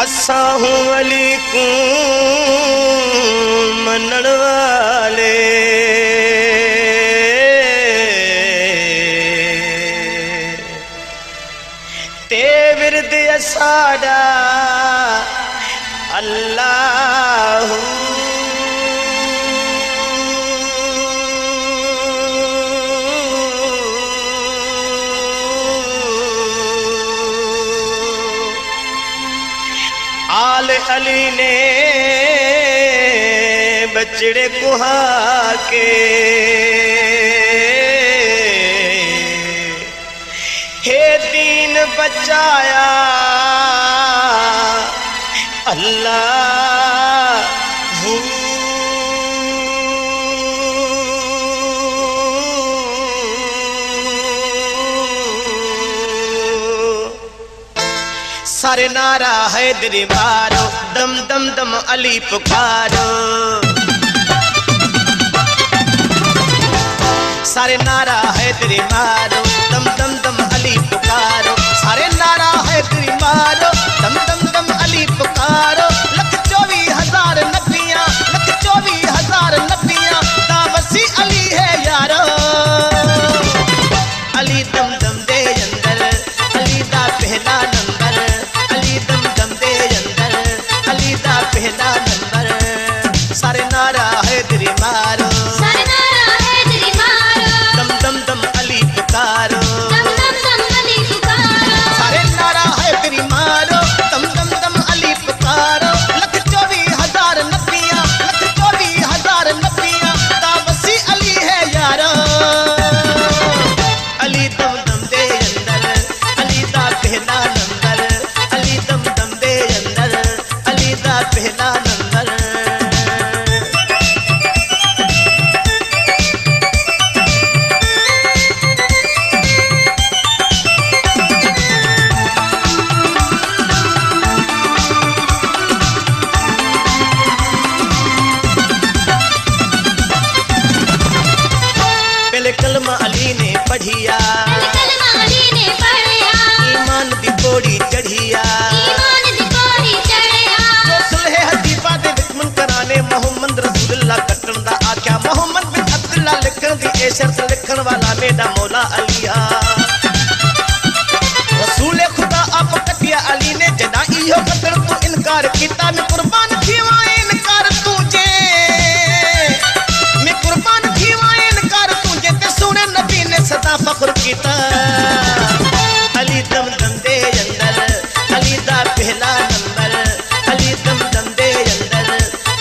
असाहू अली को मनण वाले ते विरद असाडा अल्लाह आल अली ने बचड़े कुहा के हे दीन बचाया अल्लाह सारे नारा हैदरी मारो दम दम दम अली पुकारो सारे नारा हैदरी मारो दम दम दम अली पुकारो सारे नारा हैदरी मारो दम दम दम अली पुकारो लख 24,000 नबियां लख 24,000 नबियां तावसी अली है यारो अली दम दम दे अंदर अली दा पहला नंबर अली दम दम दे अंदर अली दा पहला नंबर सारे नारा हैदरी मारो सारे नारा हैदरी मारो दम दम दम अली पुकारो दम दम दम अली पुकारो सारे नारा हैदरी मारो दम दम दम अली पुकारो लख 24,000 नबियां लख 24,000 नबियां तावसी अली है यारो अली दम दम दे अंदर अली दा पहला नंबर अली दम दम दे अंदर अली दा पहला नंबर पहले कलमा अली ने पढ़िया कलमा अली ने पढ़िया ईमान दी पौड़ी चढ़िया ईमान दी पौड़ी चढ़िया जो सुलह हदीफा दे विच मुनकरां ने मोहम्मद रसूलुल्लाह कटण दा आख्या मोहम्मद बिन अब्दुल्ला लिखण दी ए शर्त लिखण वाला मेरा मौला अली आ रसूल खुदा आप कटिया अली ने जदा इहो कटण तो इनकार कीता मैं कुर्बान थीवा इनकार तुझे मैं कुर्बान थीवा इनकार तुझे ते सुने नबी ने सदा फख्र कीता अली दम दम दे अंदर अली दा पहला नंबर अली दम दम दे अंदर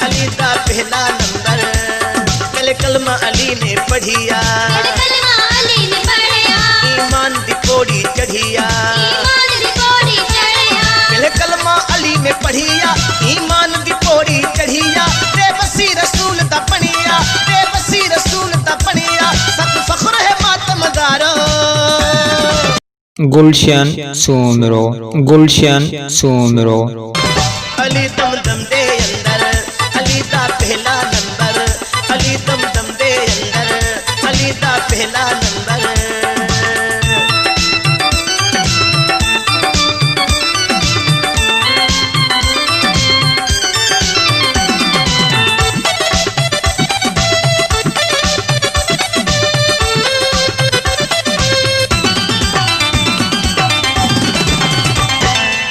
अली दा पहला नंबर पहले कलमा अली ने पढ़िया कलमा अली ने पढ़िया ईमान दी पौड़ी चढ़िया ईमान दी पौड़ी चढ़िया पहले कलमा अली ने पढ़िया ईमान दी पौड़ी चढ़िया बेबसी रसूल दा पढ़िया बेबसी रसूल दा पढ़िया सत फख्र है मातमदारो गुलशन सोमरो गुलशन सोमरो अली दम दम दे अंदर अली दा पहला नंबर अली दम दम दे अंदर अली दा पहला नंबर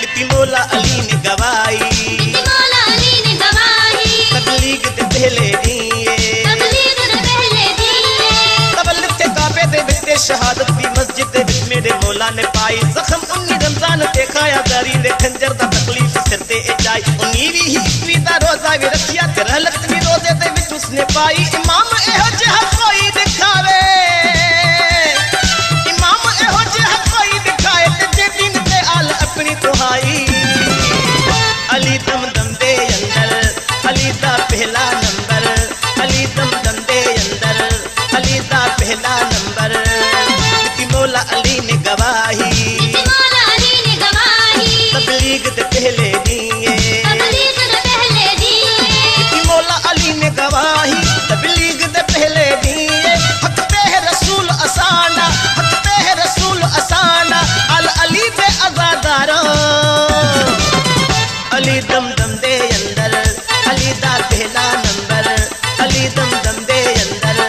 कितनी मौला अली ने गवाई मौला अली ने गवाही तबलीग ते पहले दिए तबलीग दे पहले दिए तबलीग ते काबे दे विच शहादत दी मस्जिद दे विच मेरे मौला ने पाई जख्म 19 रमजान ते खाया दरी दे खंजर दा तकलीफ सिर ते जाई 19वीं ही 21 दा रोजा भी रखिया ते रहलत भी रोजे दे विच उसने पाई इमाम एहो जिहा कोई दिखावे इमाम एहो जिहा कोई दिखाए ते जे दिन ते आल अपनी दुहाई अली दम दम दे अंदर अली दा पहला नंबर अली दम दम दे अंदर अली दा पहला नंबर कितनी मौला अली ने गवाही मौला अली ने गवाही तबलीग ते पहले दिए तबलीग दे पहले दिए कितनी मौला अली ने गवाही तबलीग दे पहले दिए हक पे है रसूल असाना हक पे है रसूल असाना अल अली पे आजादारो अली दम दम दे अंदर अली दा पहला नंबर अली दम दम दे अंदर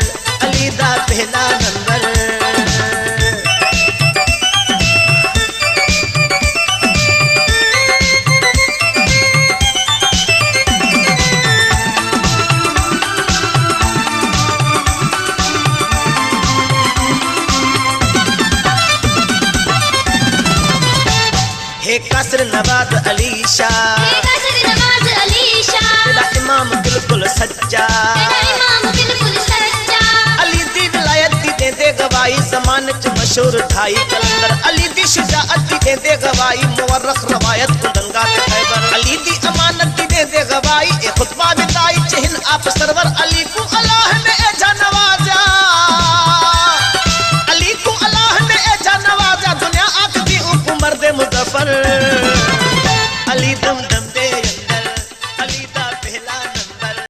अली दा पहला नंबर हे कसर नवाज अली शाह कसर नवाज अली शाह तेरा इमाम बिल्कुल सच्चा तेरा इमाम बिल्कुल सच्चा अली दी विलायत दी देंदे गवाही ज़माने च मशहूर ढाई कलंदर अली दी शुजाअत दी देंदे गवाही मुवर्रख रवायत कुंदंगा ते खैबर अली दी अमानत दी देंदे गवाही ए खुतबा बिताई चहिन आप सरवर अली को अल्लाह ने एजा नवाजा अली को अल्लाह ने एजा नवाजा दुनिया आख दी उप मर्द मुजफ्फर अली दम दम